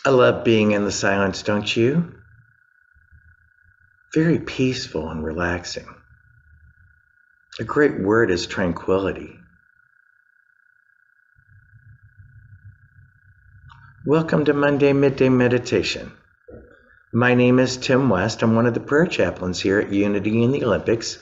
I love being in the silence, don't you? Very peaceful and relaxing. A great word is tranquility. Welcome to Monday Midday Meditation. My name is Tim West. I'm one of the prayer chaplains here at Unity in the Olympics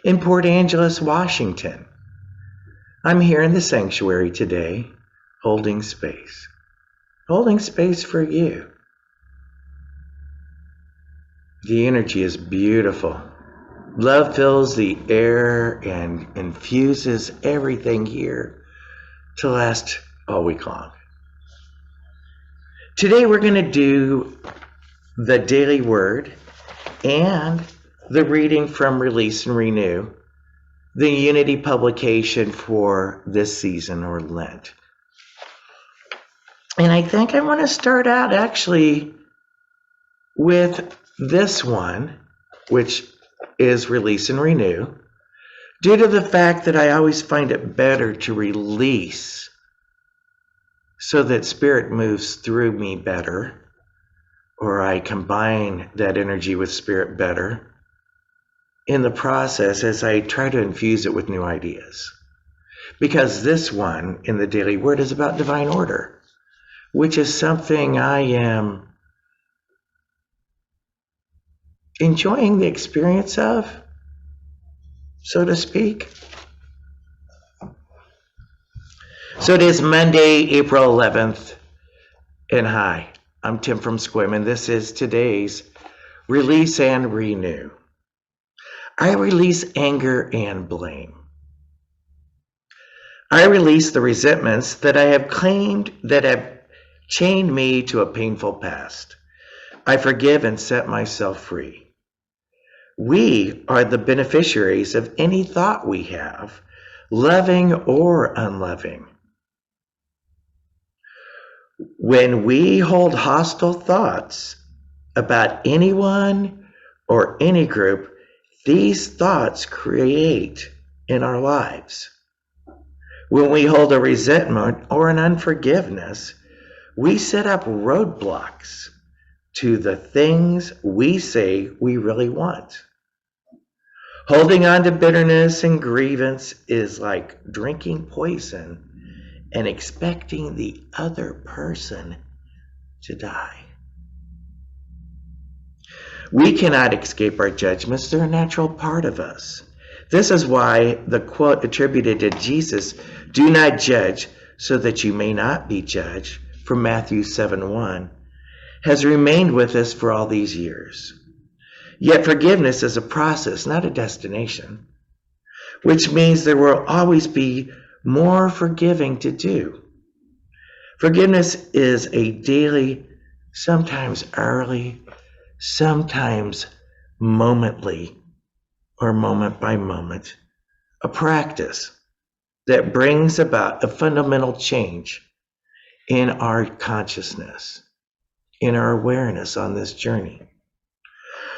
in Port Angeles, Washington. I'm here in the sanctuary today, holding space for you. The energy is beautiful. Love fills the air and infuses everything here to last all week long. Today we're going to do the Daily Word and the reading from Release and Renew, the Unity publication for this season or Lent. And I think I want to start out actually with this one, which is Release and Renew, due to the fact that I always find it better to release so that Spirit moves through me better, or I combine that energy with Spirit better in the process as I try to infuse it with new ideas. Because this one in the Daily Word is about divine order, which is something I am enjoying the experience of, so to speak. So it is Monday, April 11th, and hi, I'm Tim from Squim, and this is today's Release and Renew. I release anger and blame. I release the resentments that I have claimed that have chained me to a painful past. I forgive and set myself free. We are the beneficiaries of any thought we have, loving or unloving. When we hold hostile thoughts about anyone or any group, these thoughts create in our lives. When we hold a resentment or an unforgiveness, we set up roadblocks to the things we say we really want. Holding on to bitterness and grievance is like drinking poison and expecting the other person to die. We cannot escape our judgments. They're a natural part of us. This is why the quote attributed to Jesus, "Do not judge so that you may not be judged," from Matthew 7:1, has remained with us for all these years. Yet forgiveness is a process, not a destination, which means there will always be more forgiving to do. Forgiveness is a daily, sometimes hourly, sometimes momently or moment by moment, a practice that brings about a fundamental change in our consciousness, in our awareness on this journey.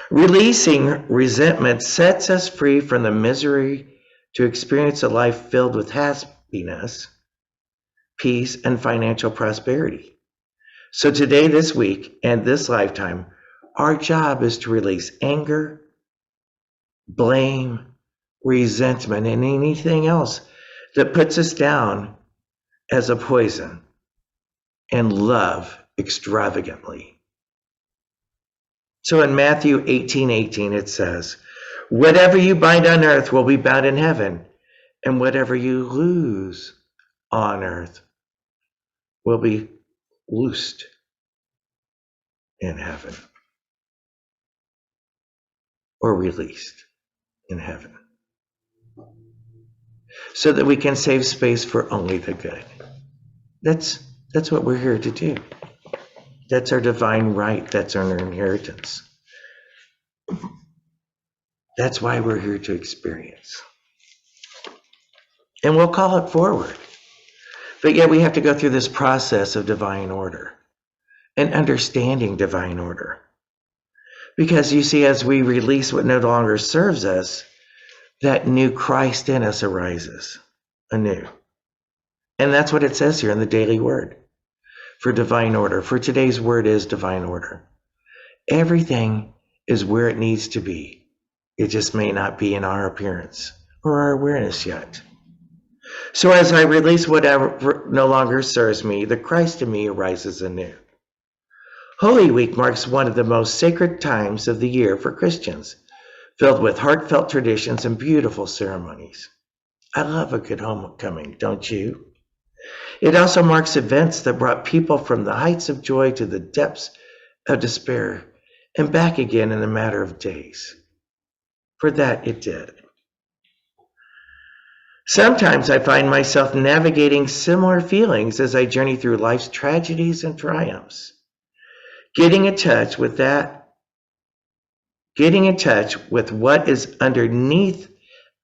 Releasing resentment sets us free from the misery to experience a life filled with happiness, peace, and financial prosperity. So today, this week, and this lifetime, our job is to release anger, blame, resentment, and anything else that puts us down as a poison, and love extravagantly. So in Matthew 18:18, it says, "Whatever you bind on earth will be bound in heaven, and whatever you lose on earth will be loosed in heaven." or released in heaven, so that we can save space for only the good. That's what we're here to do. That's our divine right. That's our inheritance. That's why we're here to experience. And we'll call it forward. But yet we have to go through this process of divine order and understanding divine order. Because you see, as we release what no longer serves us, that new Christ in us arises anew. And that's what it says here in the Daily Word for divine order. For today's word is divine order. Everything is where it needs to be. It just may not be in our appearance or our awareness yet. So as I release whatever no longer serves me, the Christ in me arises anew. Holy Week marks one of the most sacred times of the year for Christians, filled with heartfelt traditions and beautiful ceremonies. I love a good homecoming, don't you? It also marks events that brought people from the heights of joy to the depths of despair and back again in a matter of days. For that it did. Sometimes I find myself navigating similar feelings as I journey through life's tragedies and triumphs. Getting in touch with what is underneath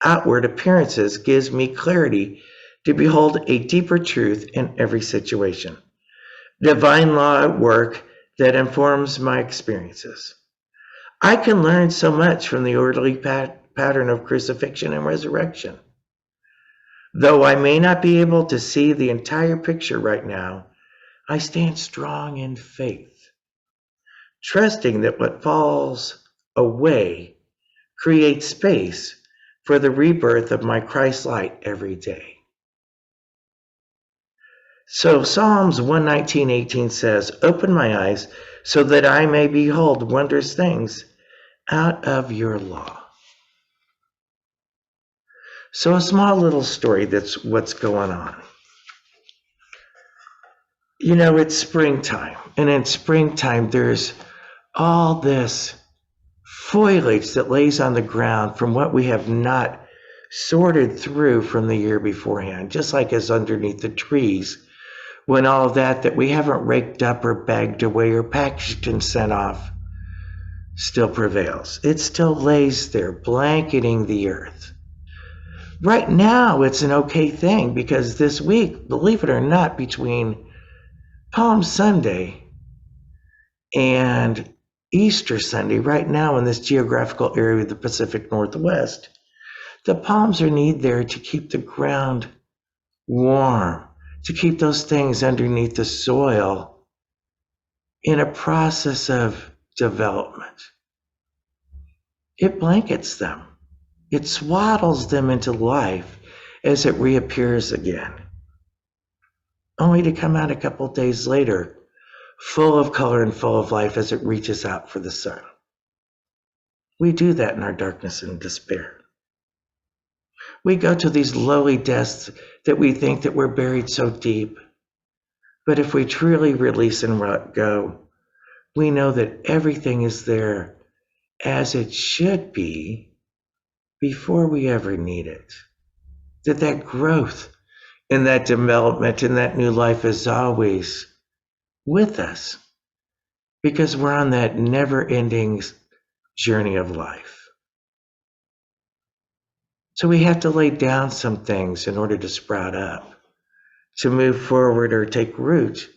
outward appearances gives me clarity to behold a deeper truth in every situation. Divine law at work that informs my experiences. I can learn so much from the orderly pattern of crucifixion and resurrection. Though I may not be able to see the entire picture right now, I stand strong in faith, trusting that what falls away creates space for the rebirth of my Christ light every day. So Psalms 119:18 says, "Open my eyes so that I may behold wondrous things out of your law." So a small little story, that's what's going on. You know, it's springtime, and in springtime there's all this foliage that lays on the ground from what we have not sorted through from the year beforehand, just like as underneath the trees, when all that we haven't raked up or bagged away or packaged and sent off still prevails. It still lays there, blanketing the earth. Right now, it's an okay thing because this week, believe it or not, between Palm Sunday and Easter Sunday, right now in this geographical area of the Pacific Northwest, the palms are needed there to keep the ground warm, to keep those things underneath the soil in a process of development. It blankets them. It swaddles them into life as it reappears again, only to come out a couple days later, full of color and full of life as it reaches out for the sun. We do that in our darkness and despair. We go to these lowly depths that we think that we're buried so deep. But if we truly release and let go, we know that everything is there as it should be before we ever need it. That growth and that development and that new life is always with us because we're on that never-ending journey of life. So we have to lay down some things in order to sprout up, to move forward or take root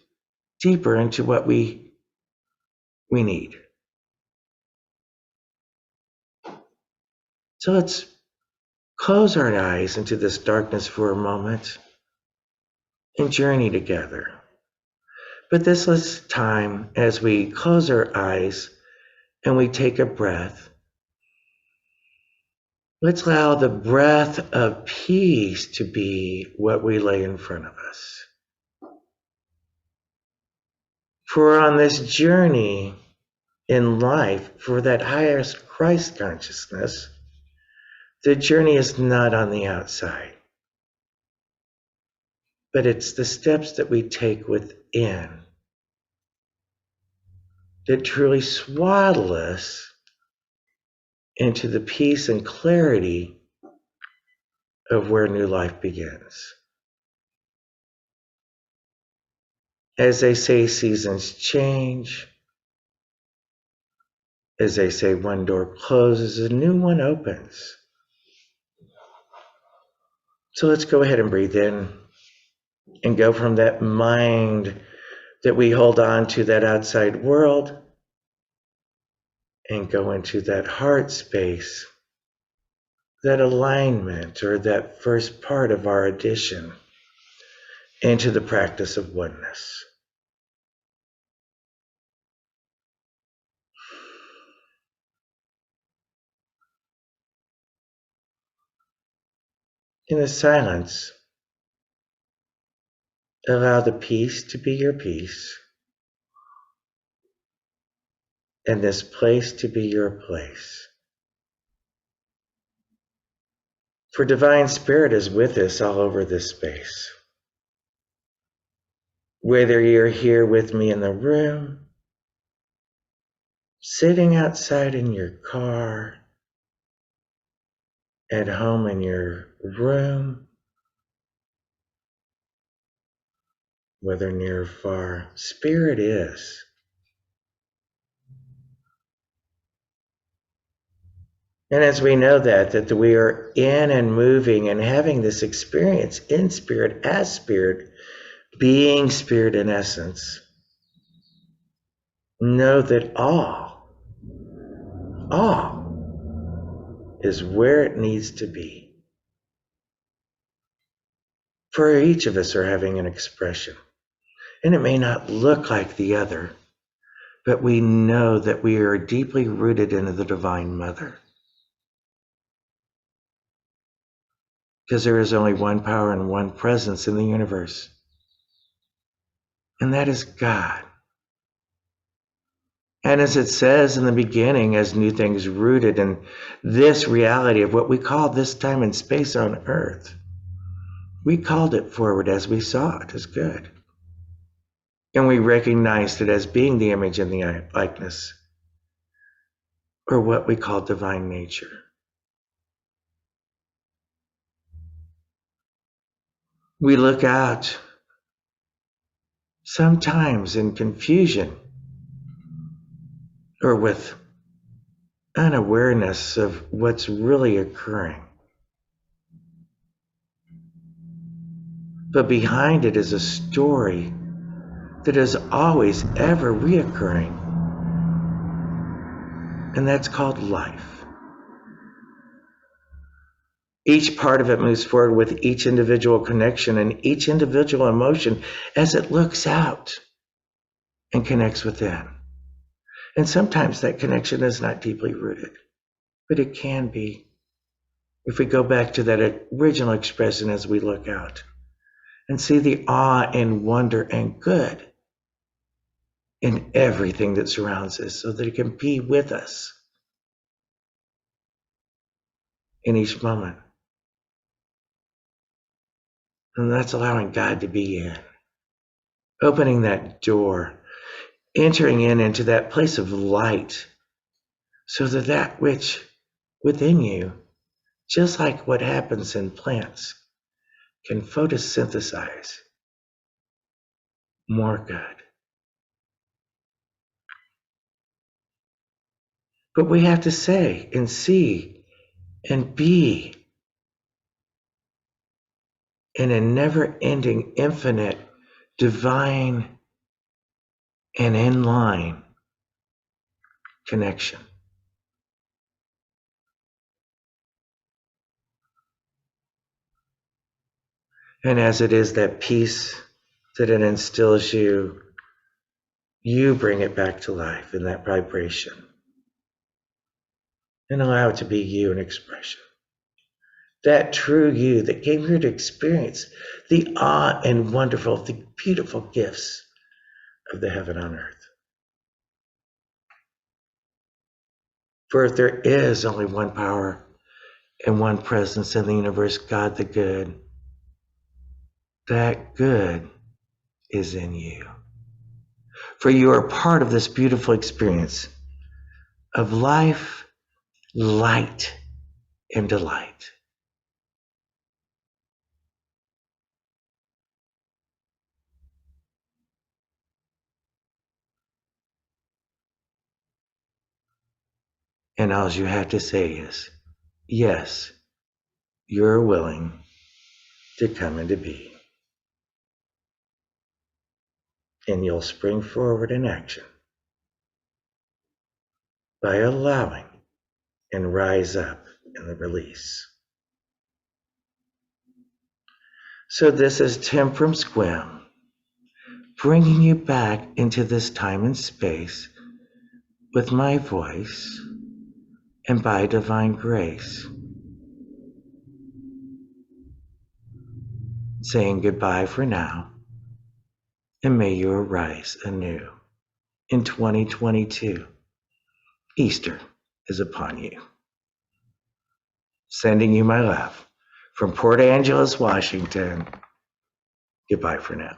deeper into what we need. So let's close our eyes into this darkness for a moment and journey together. But this time, as we close our eyes and we take a breath, let's allow the breath of peace to be what we lay in front of us. For on this journey in life, for that highest Christ consciousness, the journey is not on the outside, but it's the steps that we take within that truly swaddle us into the peace and clarity of where new life begins. As they say, seasons change. As they say, one door closes, a new one opens. So let's go ahead and breathe in and go from that mind that we hold on to, that outside world, and go into that heart space, that alignment, or that first part of our addition into the practice of oneness. In the silence, allow the peace to be your peace, and this place to be your place. For Divine Spirit is with us all over this space. Whether you're here with me in the room, sitting outside in your car, at home in your room, whether near or far, Spirit is. And as we know that we are in and moving and having this experience in Spirit, as Spirit, being Spirit in essence, know that all is where it needs to be. For each of us are having an expression. And it may not look like the other, but we know that we are deeply rooted into the Divine Mother. Because there is only one power and one presence in the universe. And that is God. And as it says in the beginning, as new things rooted in this reality of what we call this time and space on earth, we called it forward as we saw it as good. And we recognized it as being the image and the likeness, or what we call divine nature. We look out sometimes in confusion or with unawareness of what's really occurring. But behind it is a story that is always ever reoccurring, and that's called life. Each part of it moves forward with each individual connection and each individual emotion as it looks out and connects within. And sometimes that connection is not deeply rooted, but it can be if we go back to that original expression as we look out and see the awe and wonder and good in everything that surrounds us, so that it can be with us in each moment. And that's allowing God to be in, opening that door, entering into that place of light, so that that which within you, just like what happens in plants, can photosynthesize more good. But we have to say and see and be in a never-ending, infinite, divine, and in-line connection. And as it is that peace that it instills you, you bring it back to life in that vibration and allow it to be you in expression. That true you that came here to experience the awe and wonderful, the beautiful gifts of the heaven on earth. For if there is only one power and one presence in the universe, God the good, that good is in you. For you are part of this beautiful experience of life, light and delight. And all you have to say is, yes, you're willing to come into being. And you'll spring forward in action by allowing and rise up in the release. So this is Tim from Squim, bringing you back into this time and space with my voice and by divine grace, saying goodbye for now, and may you arise anew in 2022. Easter is upon you. Sending you my love from Port Angeles, Washington. Goodbye for now.